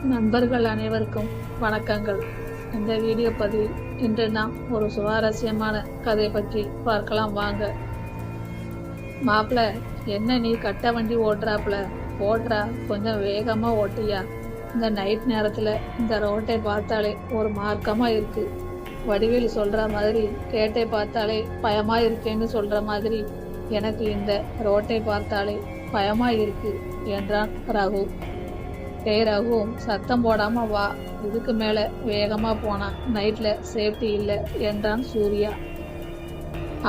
நண்பர்கள் அனைவருக்கும் வணக்கங்கள். இந்த வீடியோ பதிவில் இன்று நாம் ஒரு சுவாரஸ்யமான கதை பற்றி பார்க்கலாம் வாங்க. மாப்பிள்ள, என்ன நீ கட்ட வண்டி ஓட்டுறாப்புல? ஓட்டுறா, கொஞ்சம் வேகமா ஓட்டியா? இந்த நைட் நேரத்துல இந்த ரோட்டை பார்த்தாலே ஒரு மார்க்கமா இருக்கு. வடிவேல் சொல்ற மாதிரி கேட்டை பார்த்தாலே பயமா இருக்கேன்னு சொல்ற மாதிரி எனக்கு இந்த ரோட்டை பார்த்தாலே பயமா இருக்கு என்றான் ரகு. டேய் ரகு, சத்தம் போடாம வா, இதுக்கு மேல வேகமா போனா நைட்ல சேஃப்டி இல்லை என்றான் சூர்யா.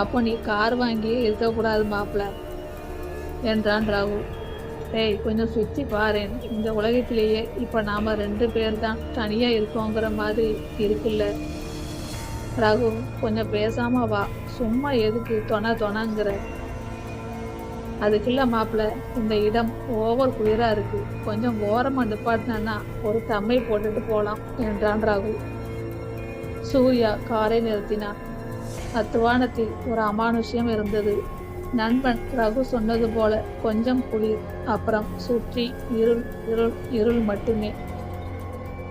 அப்போ நீ கார் வாங்கியே இருக்கக்கூடாது மாப்பிள்ள என்றான் ரகு. டேய், கொஞ்சம் சுத்தி பாரேன், இந்த உலகத்திலேயே இப்ப நாம 2 பேர் தான் தனியா இருக்கோங்கிற மாதிரி இருக்குல்ல. ரகு, கொஞ்சம் பேசாம வா, சும்மா எதுக்கு தொணங்கிற? அதுக்குள்ள மாப்பிள்ள, இந்த இடம் ஓவர் குளிரா இருக்கு, கொஞ்சம் ஓரமா நிப்பாட்டினா ஒரு தம்மை போட்டுட்டு போலாம் என்றான் ரகு. சூர்யா காரை நிறுத்தினான். அத்துவானத்தில் ஒரு அமானுஷ்யம் இருந்தது. நண்பன் ரகு சொன்னது போல கொஞ்சம் குளிர், அப்புறம் சுற்றி இருள் இருள் இருள் மட்டுமே.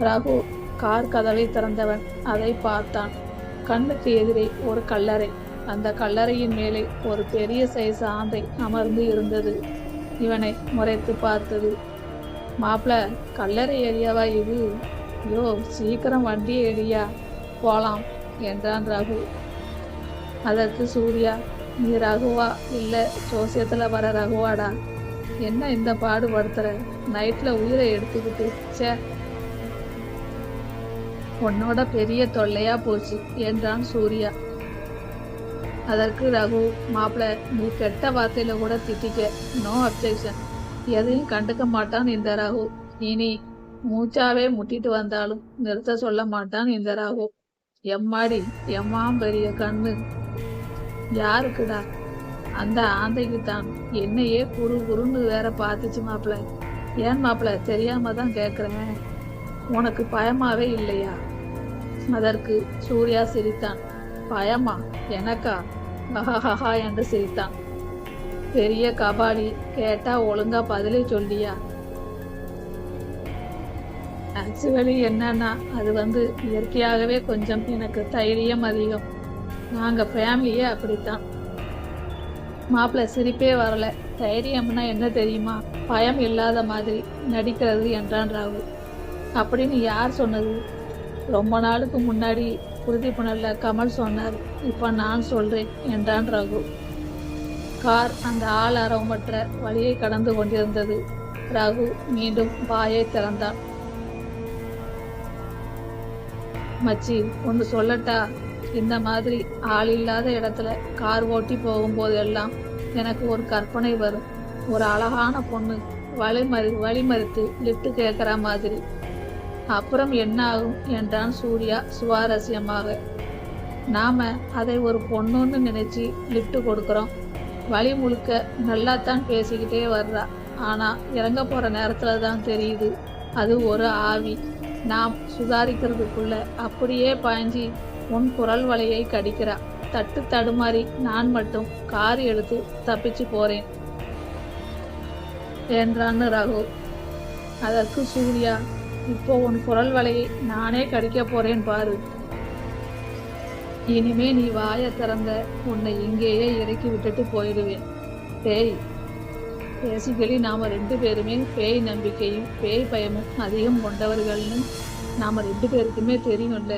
ரகு கார் கதவை திறந்தவன் அதை பார்த்தான். கண்ணுக்கு எதிரே ஒரு கல்லறை. அந்த கல்லறையின் மேலே ஒரு பெரிய சைஸ் ஆந்தை அமர்ந்து இருந்தது. இவனை முறைத்து பார்த்தது. மாப்பிள்ள, கல்லறை ஏரியாவா இது? யோ, சீக்கிரம் வண்டியை எடியா, போலாம் என்றான் ரகு. அதற்கு சூர்யா, நீ ரகுவா இல்ல ஜோசியத்துல வர ரகுவாடா? என்ன இந்த பாடுபடுத்துற? நைட்ல உயிரை எடுத்துக்கிட்டு சே, உன்னோட பெரிய தொல்லையா போச்சு என்றான் சூர்யா. அதற்கு ரகு, மாப்பிள்ள, நீ கெட்ட வார்த்தையில கூட திட்டிக்க, நோ அப்ஜெக்ஷன். எதையும் கண்டுக்க மாட்டான் இந்த ரகு. இனி மூச்சாவே முட்டிட்டு வந்தாலும் நிறுத்த சொல்ல மாட்டான் இந்த ரகு. எம்மாடி, எம்மாம் பெரிய கண்ணு. யாருக்குடா? அந்த ஆந்தைக்கு தான். என்னையே குறு குறுன்னு வேற பார்த்துச்சு மாப்பிள்ள. ஏன் மாப்பிள்ள, தெரியாம தான் கேட்குறேன், உனக்கு பயமாவே இல்லையா? அதற்கு சூர்யா சிரித்தான். பயமா? எனக்கா? ஹஹஹா என்று சிரித்தான். பெரிய கபாலி, கேட்டா ஒழுங்கா பதிலை சொல்லியா? ஆக்சுவலி என்னன்னா, அது இயற்கையாகவே கொஞ்சம் எனக்கு தைரியம் அதிகம். நாங்க ஃபேமிலியே அப்படித்தான். மாப்பிள்ள சிரிப்பே வரல. தைரியம்னா என்ன தெரியுமா? பயம் இல்லாத மாதிரி நடிக்கிறது என்றான் ராகு. அப்படின்னு யார் சொன்னது? ரொம்ப நாளுக்கு முன்னாடி உறுதிப்புணர்ல கமல் சொன்னார், இப்ப நான் சொல்றேன் என்றான் ரகு. கார் அந்த ஆள் அரவமற்ற வழியை கடந்து கொண்டிருந்தது. ரகு மீண்டும் வாயை திறந்தான். மச்சி, ஒன்று சொல்லட்டா? இந்த மாதிரி ஆள் இல்லாத இடத்துல கார் ஓட்டி போகும்போதெல்லாம் எனக்கு ஒரு கற்பனை வரும். ஒரு அழகான பொண்ணு வழிமறித்து லிஃப்ட் கேட்குற மாதிரி. அப்புறம் என்ன ஆகும் என்றான் சூர்யா சுவாரஸ்யமாக. நாம அதை ஒரு பொண்ணுன்னு நினைச்சு லிஃப்ட் கொடுக்கறோம். வழி முழுக்க நல்லாத்தான் பேசிக்கிட்டே வர்றா. ஆனா இறங்க போற நேரத்துல தான் தெரியுது அது ஒரு ஆவி. நாம் சுதாரிக்கிறதுக்குள்ள அப்படியே பாய்ஞ்சி உன் குரல் வலையை கடிக்கிறா. தட்டு தடுமாறி நான் மட்டும் கார் எடுத்து தப்பிச்சு போறேன் என்றான்னு ரகு. அதற்கு சூர்யா, இப்போ உன் குரல் வலையை நானே கடிக்க போறேன் பாரு. இனிமே நீ வாய திறந்த உன்னை இங்கேயே இறக்கி விட்டுட்டு போயிடுவேன். பேய், பேசிக்கலி நாம 2 பேருமே பேய் நம்பிக்கையும் பேய் பயமும் அதிகம் கொண்டவர்கள்னு நாம 2 பேருக்குமே தெரியும்ல.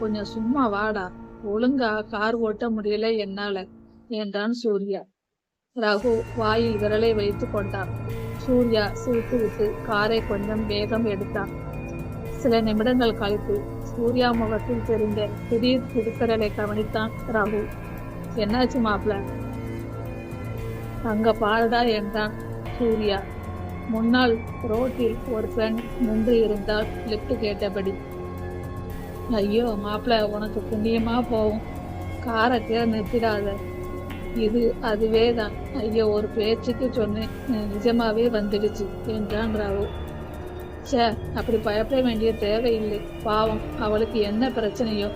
கொஞ்சம் சும்மா வாடா, ஒழுங்கா கார் ஓட்ட முடியல என்னால என்றான் சூர்யா. ரகு வாயில் விரலை வைத்து கொண்டான். சூர்யா சிரித்து விட்டு காரை கொஞ்சம் வேகம் எடுத்தான். சில நிமிடங்கள் கழித்து சூர்யா முகத்தில் தெரிந்த திடீர் திருக்கடலை கவனித்தான் ரகு. என்னாச்சு மாப்பிள்ள? அங்க பாருடா என்றான் சூர்யா. முன்னால் ரோட்டில் ஒரு பெண் நின்று இருந்தால் லிஃப்ட் கேட்டபடி. ஐயோ மாப்பிள்ள, உனக்கு புண்ணியமா போகும், காரை கீழே நிறுத்திடாத. இது அதுவே தான். ஐயோ, ஒரு பேச்சுக்கு சொன்னேன், நிஜமாவே வந்துடுச்சு என்றான் ராவு. சே, அப்படி பயப்பட வேண்டிய தேவையில்லை. பாவம், அவளுக்கு என்ன பிரச்சனையோ?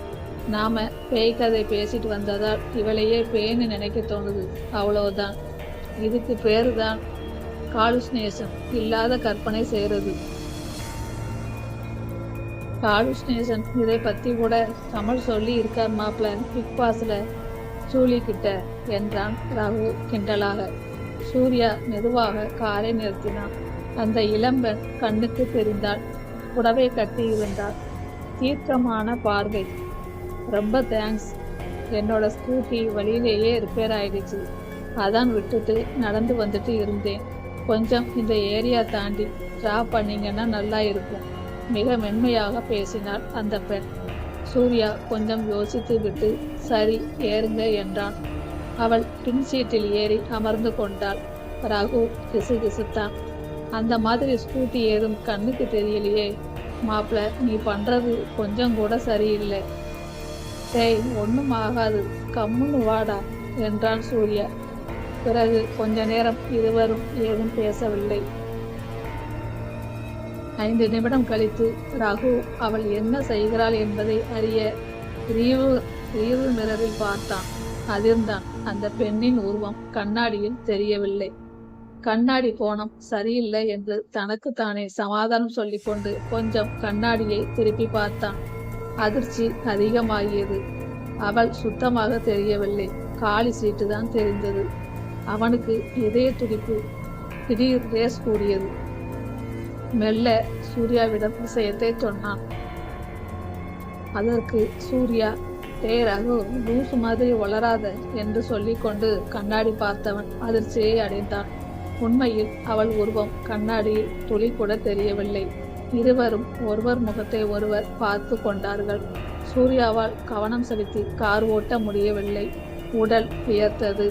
நாம பேய் கதை பேசிட்டு வந்ததால் இவளையே பேய்னு நினைக்க தோணுது, அவ்வளவுதான். இதுக்கு பேருதான் காலுஸ்னேஷன், இல்லாத கற்பனை செய்யறது. காலுஸ்னேஷன் இதை பத்தி கூட கமல் சொல்லி இருக்கார் மாப்பிள்ள பிக் பாஸ்ல சூலி கிட்ட என்றான் ரகு கிண்டலாக. சூர்யா மெதுவாக காரை நிறுத்தினான். அந்த இளம்பெண் கண்ணுக்கு தெரிந்தாள். புடவை கட்டி இருந்தாள். தீர்க்கமான பார்வை. ரொம்ப தேங்க்ஸ். என்னோட ஸ்கூட்டி வழியிலேயே ரிப்பேர் ஆயிடுச்சு. அதான் விட்டுட்டு நடந்து வந்துட்டு இருந்தேன். கொஞ்சம் இந்த ஏரியா தாண்டி டிராப் பண்ணீங்கன்னா நல்லா இருக்கும். மிக மென்மையாக பேசினாள் அந்த பெண். சூர்யா கொஞ்சம் யோசித்து விட்டு சரி ஏறுங்க என்றான். அவள் பின் சீட்டில் ஏறி அமர்ந்து கொண்டாள். ரகு கிசுகிசுத்தான். அந்த மாதிரி ஸ்கூட்டி ஏதும் கண்ணுக்கு தெரியலையே. மாப்பிள்ள, நீ பண்றது கொஞ்சம் கூட சரியில்லை. டேய், ஒன்றும் ஆகாது, கம்முன்னு வாடா என்றான் சூர்யா. பிறகு கொஞ்ச நேரம் இருவரும் ஏதும் பேசவில்லை. 5 நிமிடம் கழித்து ரகு அவள் என்ன செய்கிறாள் என்பதை அறிய ரீவு மிரரில் பார்த்தான். அதிர்ந்தான். அந்த பெண்ணின் உருவம் கண்ணாடியில் தெரியவில்லை. கண்ணாடி கோணம் சரியில்லை என்று தனக்கு தானே சமாதானம் சொல்லிக்கொண்டு கொஞ்சம் கண்ணாடியை திருப்பி பார்த்தான். அதிர்ச்சி அதிகமாகியது. அவள் சுத்தமாக தெரியவில்லை. காலி சீட்டு தான் தெரிந்தது. அவனுக்கு இதய துடிப்பு திடீர் ரேஸ் கூடியது. மெல்ல சூர்யாவிடம் விஷயத்தை சொன்னான். அதற்கு சூர்யா, டே ரகு, லூசு மாதிரி வளராத என்று சொல்லிக்கொண்டு கண்ணாடி பார்த்தவன் அதிர்ச்சியை அடைந்தான். உண்மையில் அவள் உருவம் கண்ணாடியில் துளி கூட தெரியவில்லை. இருவரும் ஒருவர் முகத்தை ஒருவர் பார்த்து கொண்டார்கள். சூர்யாவால் கவனம் செலுத்தி கார் ஓட்ட முடியவில்லை. உடல் வியர்த்தது.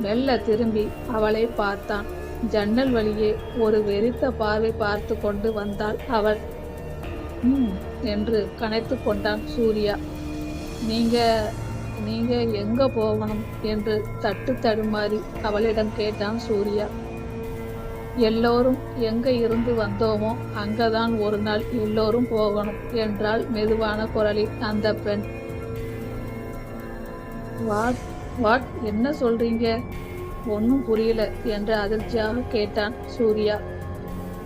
மெல்ல திரும்பி அவளை பார்த்தான். ஜன்னல் வழியே ஒரு வெறித்த பார்வை பார்த்து கொண்டு வந்தாள் அவள். என்று கனைத்து கொண்டான் சூர்யா. நீங்க நீங்க எங்க போகணும் என்று தட்டு தடுமாறி அவளிடம் கேட்டான் சூர்யா. எல்லோரும் எங்க இருந்து வந்தோமோ அங்கதான் ஒரு நாள் எல்லோரும் போகணும் என்றாள் மெதுவான குரலில் அந்த பெண். வாட் என்ன சொல்றீங்க? ஒன்னும் புரியல என்று அதிர்ச்சியாக கேட்டான் சூர்யா.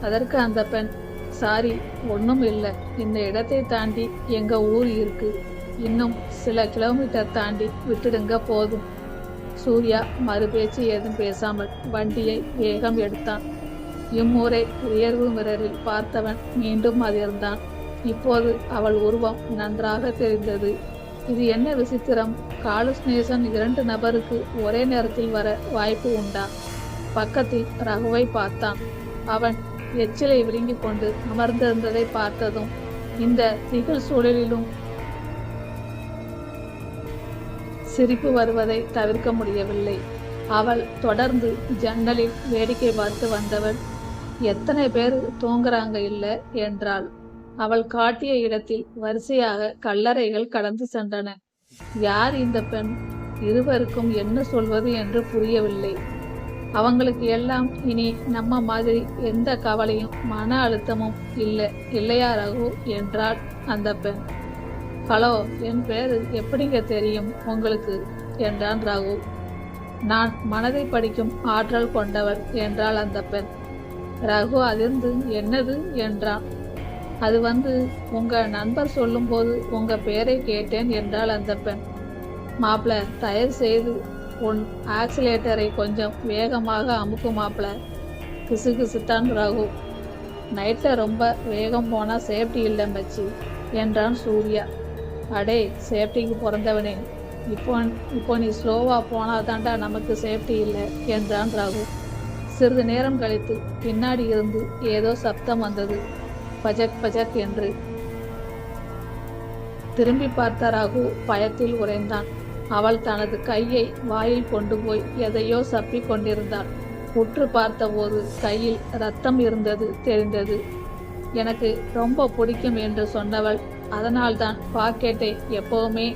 அதற்கு அந்த பெண், சாரி, ஒன்னும் இல்லை. இந்த இடத்தை தாண்டி எங்க ஊர் இருக்கு. இன்னும் சில கிலோமீட்டர் தாண்டி விட்டுடுங்க போதும். சூர்யா மறுபேச்சு ஏதும் பேசாமல் வண்டியை வேகம் எடுத்தான். இம்முறை உயர்வு மிரரில் பார்த்தவன் மீண்டும் அதிர்ந்தான். இப்போது அவள் உருவம் நன்றாக தெரிந்தது. இது என்ன விசித்திரம்? காலுஸ்னேஷன் 2 நபருக்கு ஒரே நேரத்தில் வர வாய்ப்பு உண்டா? பக்கத்தில் ரகுவை பார்த்தான். அவன் எச்சிலை விழுங்கிக் கொண்டு அமர்ந்திருந்ததை பார்த்ததும் இந்த திகில் சூழலிலும் சிரிப்பு வருவதை தவிர்க்க முடியவில்லை. அவள் தொடர்ந்து ஜன்னலில் வேடிக்கை பார்த்து வந்தவள், எத்தனை பேர் தூங்குறாங்க இல்ல என்றாள். அவள் காட்டிய இடத்தில் வரிசையாக கல்லறைகள் கடந்து சென்றன. யார் இந்த பெண்? இருவருக்கும் என்ன சொல்வது என்று புரியவில்லை. அவங்களுக்கு எல்லாம் இனி நம்ம மாதிரி எந்த கவலையும் மன அழுத்தமும் இல்லையா ரகு என்றாள் அந்த பெண். ஹலோ, என் பேரு எப்படிங்க தெரியும் உங்களுக்கு என்றான் ரகு. நான் மனதை படிக்கும் ஆற்றல் கொண்டவர் என்றாள் அந்த பெண். ரகு அதிர்ந்து என்னது என்றான். அது உங்க நண்பர் சொல்லும் போது உங்க பேரை கேட்டேன் என்றாள் அந்த பெண். மாப்பிள, தயவு செய்து உன் ஆக்சிலேட்டரை கொஞ்சம் வேகமாக அமுக்கு மாப்பிள. கிசுகிசுத்தான் ரகு. நைட்ல ரொம்ப வேகம் போனா சேஃப்டி இல்லை மச்சி என்றான் சூர்யா. அடே, சேஃப்டிக்கு பிறந்தவனே, இப்போ நீ ஸ்லோவா போனாதாண்டா நமக்கு சேஃப்டி இல்லை என்றான் ரகு. சிறிது நேரம் கழித்து பின்னாடி இருந்து ஏதோ சப்தம் வந்தது. பஜக் பஜக் என்று. திரும்பி பார்த்த ரகு பயத்தில் உறைந்தான். அவள் தனது கையை வாயில் கொண்டு போய் எதையோ சப்பி கொண்டிருந்தாள். உற்று பார்த்தபோது கையில் ரத்தம் இருந்தது தெரிந்தது. எனக்கு ரொம்ப பிடிக்கும் என்று சொன்னவள், அதனால்தான் பாக்கெட்டை எப்பவுமே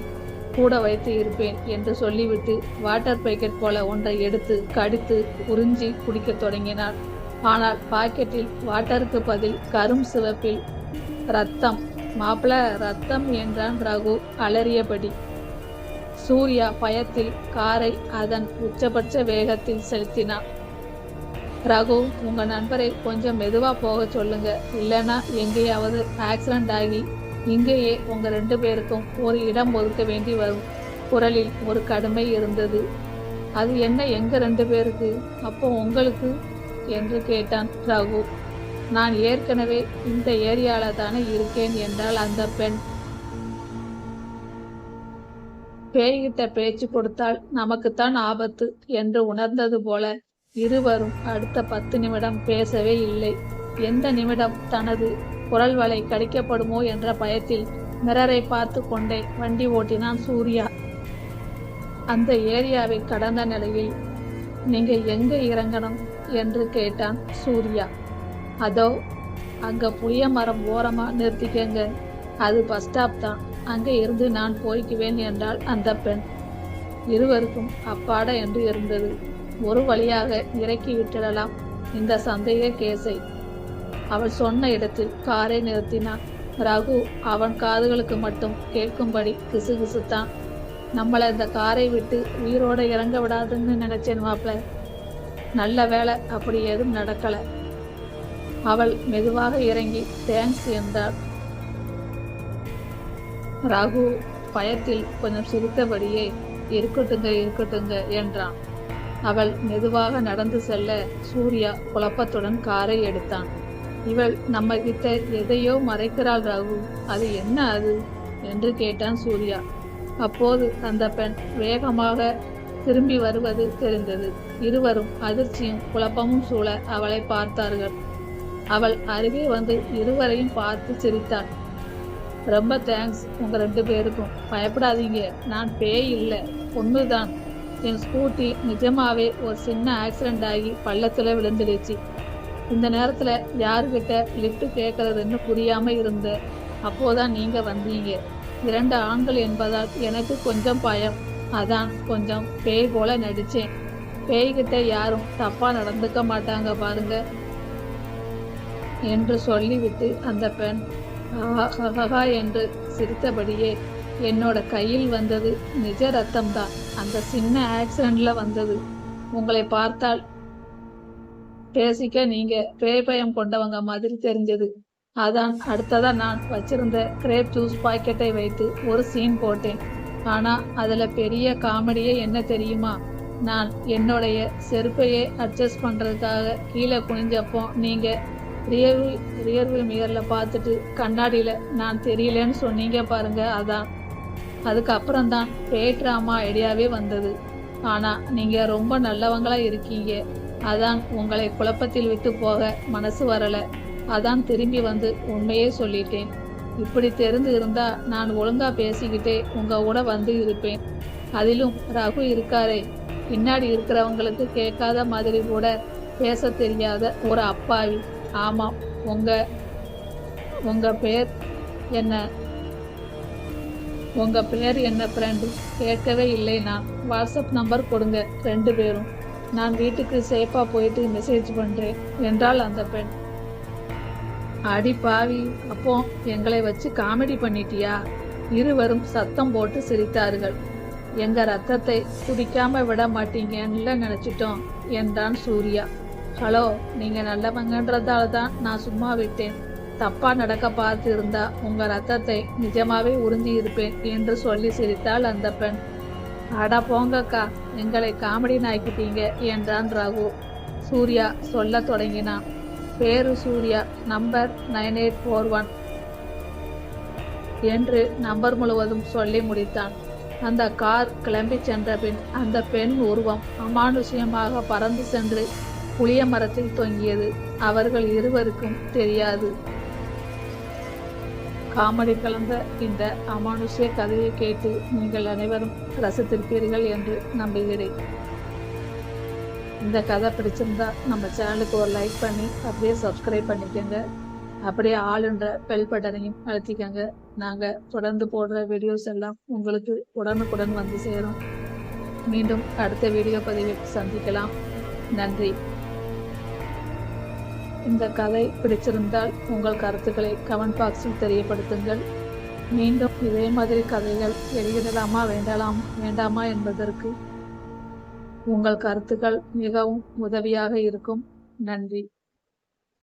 கூட வைத்து இருப்பேன் என்று சொல்லிவிட்டு வாட்டர் பேக்கெட் போல ஒன்றை எடுத்து கடித்து உறிஞ்சி குடிக்க தொடங்கினாள். ஆனால் பாக்கெட்டில் வாட்டருக்கு பதில் கரும் சிவப்பில் ரத்தம். மாப்பிள, ரத்தம் என்றான் ரகு அலறியபடி. சூர்யா பயத்தில் காரை அதன் உச்சபட்ச வேகத்தில் செலுத்தினான். ரகு, உங்க நண்பரை கொஞ்சம் மெதுவா போக சொல்லுங்க, இல்லைன்னா எங்கேயாவது ஆக்சிடென்ட் ஆகி இங்கேயே உங்க 2 பேருக்கும் ஒரு இடம் ஒதுக்க வேண்டி வரும். குரலில் ஒரு கடுமை இருந்தது. அது என்ன எங்க 2 பேருக்கு, அப்போ உங்களுக்கு என்று கேட்டான் ரகு. நான் ஏற்கனவே இந்த ஏரியால தானே இருக்கேன் என்றாள் அந்த பெண். பேய்கிட்ட பேச்சு கொடுத்தால் நமக்குத்தான் ஆபத்து என்று உணர்ந்தது போல இருவரும் அடுத்த 10 நிமிடம் பேசவே இல்லை. எந்த நிமிடம் தனது குரல் வலை கடிக்கப்படுமோ என்ற பயத்தில் மிரரை பார்த்து கொண்டே வண்டி ஓட்டினான் சூர்யா. அந்த ஏரியாவை கடந்த நிலையில் நீங்க எங்க இறங்கணும் என்று கேட்டான் சூர்யா. அதோ அங்க புளிய மரம் ஓரமா நிறுத்திக்கங்க, அது பஸ் ஸ்டாப் தான், அங்கே இருந்து நான் போய்க்குவேன் என்றாள் அந்த பெண். இருவருக்கும் அப்பாட என்று இருந்தது. ஒரு வழியாக இறக்கி விட்டுடலாம் இந்த சந்தேக கேஸை. அவள் சொன்ன இடத்தில் காரை நிறுத்தினான். ரகு அவன் காதுகளுக்கு மட்டும் கேட்கும்படி கிசுகிசுத்தான். நம்மளை இந்த காரை விட்டு உயிரோட இறங்க விடாதுன்னு நினைச்சேன் மாப்ள. நல்ல வேலை அப்படி ஏதும் நடக்கல. அவள் மெதுவாக இறங்கி தேங்க்ஸ் என்றாள். ரகு பயத்தில் கொஞ்சம் சிரித்தபடியே இருக்கட்டுங்க என்றான். அவள் மெதுவாக நடந்து செல்ல சூர்யா குழப்பத்துடன் காரை எடுத்தான். இவள் நம்ம கிட்ட எதையோ மறைக்கிறாள் ரகு, அது என்ன அது என்று கேட்டான் சூர்யா. அப்போது அந்த பெண் வேகமாக திரும்பி வருவது தெரிந்தது. இருவரும் அதிர்ச்சியும் குழப்பமும் சூழ அவளை பார்த்தார்கள். அவள் அருகே வந்து இருவரையும் பார்த்து சிரித்தாள். ரொம்ப தேங்க்ஸ் உங்க 2 பேருக்கும். பயப்படாதீங்க, நான் பேய் இல்லை, பொண்ணுதான். என் ஸ்கூட்டி நிஜமாவே ஒரு சின்ன ஆக்சிடென்ட் ஆகி பள்ளத்துல விழுந்துடுச்சு. இந்த நேரத்துல யாருக்கிட்ட லிஃப்ட் கேட்கறதுன்னு புரியாம இருந்த அப்போதான் நீங்க வந்தீங்க. 2 ஆண்கள் என்பதால் எனக்கு கொஞ்சம் பயம், அதான் கொஞ்சம் பேய் போல நடிச்சேன். பேய்கிட்ட யாரும் தப்பா நடந்துக்க மாட்டாங்க பாருங்க என்று சொல்லிவிட்டு அந்த பெண் ஹஹா என்று சிரித்தபடியே, என்னோட கையில் வந்தது நிஜ ரத்தம்தான், அந்த சின்ன ஆக்சிடென்ட்ல வந்தது. உங்களை பார்த்தால் பேசிக்க நீங்க பேய் பயம் கொண்டவங்க மாதிரி தெரிஞ்சது. அதான் அடுத்ததா நான் வச்சிருந்த கிரேப் ஜூஸ் பாக்கெட்டை வைத்து ஒரு சீன் போட்டேன். ஆனா அதுல பெரிய காமெடியே என்ன தெரியுமா? நான் என்னுடைய செருப்பையே அட்ஜஸ்ட் பண்றதுக்காக கீழே குனிஞ்சப்போ நீங்க ரியர்வியூ மிரர்ல பார்த்துட்டு கண்ணாடியில நான் தெரியலன்னு சொன்னீங்க பாருங்க, அதான். அதுக்கப்புறம் தான் பேய் ட்ராமா ஐடியாவே வந்தது. ஆனா நீங்க ரொம்ப நல்லவங்களா இருக்கீங்க, அதான் உங்களை குழப்பத்தில் விட்டு போக மனசு வரல. அதான் திரும்பி வந்து உண்மையே சொல்லிட்டேன். இப்படி தெரிந்து இருந்தா நான் ஒழுங்கா பேசிக்கிட்டே உங்க கூட வந்து இருப்பேன். அதிலும் ரகு இருக்காரே, பின்னாடி இருக்கிறவங்களுக்கு கேட்காத மாதிரி கூட பேச தெரியாத ஒரு அப்பாவி. ஆமாம், உங்க பேர் என்ன? உங்க பேர் என்ன ஃப்ரெண்டு? கேட்கவே இல்லை நான். வாட்ஸ்அப் நம்பர் கொடுங்க 2 பேரும். நான் வீட்டுக்கு சேஃபா போயிட்டு மெசேஜ் பண்றேன் என்றாள் அந்த பெண். அடி பாவி, அப்போ எங்களை வச்சு காமெடி பண்ணிட்டியா? இருவரும் சத்தம் போட்டு சிரித்தார்கள். எங்க ரத்தத்தை குடிக்காம விட மாட்டீங்கன்னு நினைச்சிட்டோம் என்றான் சூர்யா. ஹலோ, நீங்க நல்லவங்கன்றதால தான் நான் சும்மா விட்டேன். தப்பா நடக்க பார்த்து இருந்தா உங்க ரத்தத்தை நிஜமாவே உறிஞ்சி இருப்பேன் என்று சொல்லி சிரித்தாள் அந்த பெண். அடா போங்கக்கா, எங்களை காமெடி நாய்க்கிட்டீங்க என்றான் ரகு. சூர்யா சொல்ல தொடங்கினான். பேரு சூர்யா, நம்பர் 9841 என்று நம்பர் முழுவதும் சொல்லி முடித்தான். அந்த கார் கிளம்பி சென்ற பின் அந்த பெண் உருவம் அமானுஷ்யமாக பறந்து சென்று புளிய மரத்தில் தொங்கியது. அவர்கள் இருவருக்கும் தெரியாது. காமெடி கலந்த இந்த அமானுஷ்ய கதையை கேட்டு நீங்கள் அனைவரும் ரசித்திருப்பீர்கள் என்று நம்புகிறேன். இந்த கதை பிடிச்சிருந்தா நம்ம சேனலுக்கு ஒரு லைக் பண்ணி அப்படியே சப்ஸ்கிரைப் பண்ணிக்கோங்க. அப்படியே ஆளுன்ற பெல் பட்டனையும் அழுத்திக்கோங்க. நாங்கள் தொடர்ந்து போடுற வீடியோஸ் எல்லாம் உங்களுக்கு உடனுக்குடன் வந்து சேரும். மீண்டும் அடுத்த வீடியோ பதிவில் சந்திக்கலாம். நன்றி. இந்த கதை பிடிச்சிருந்தால் உங்கள் கருத்துக்களை கமெண்ட் பாக்ஸில் தெரியப்படுத்துங்கள். மீண்டும் இதே மாதிரி கதைகள் வெளியிடலாமா வேண்டாமா என்பதற்கு உங்கள் கருத்துக்கள் மிகவும் உதவியாக இருக்கும். நன்றி.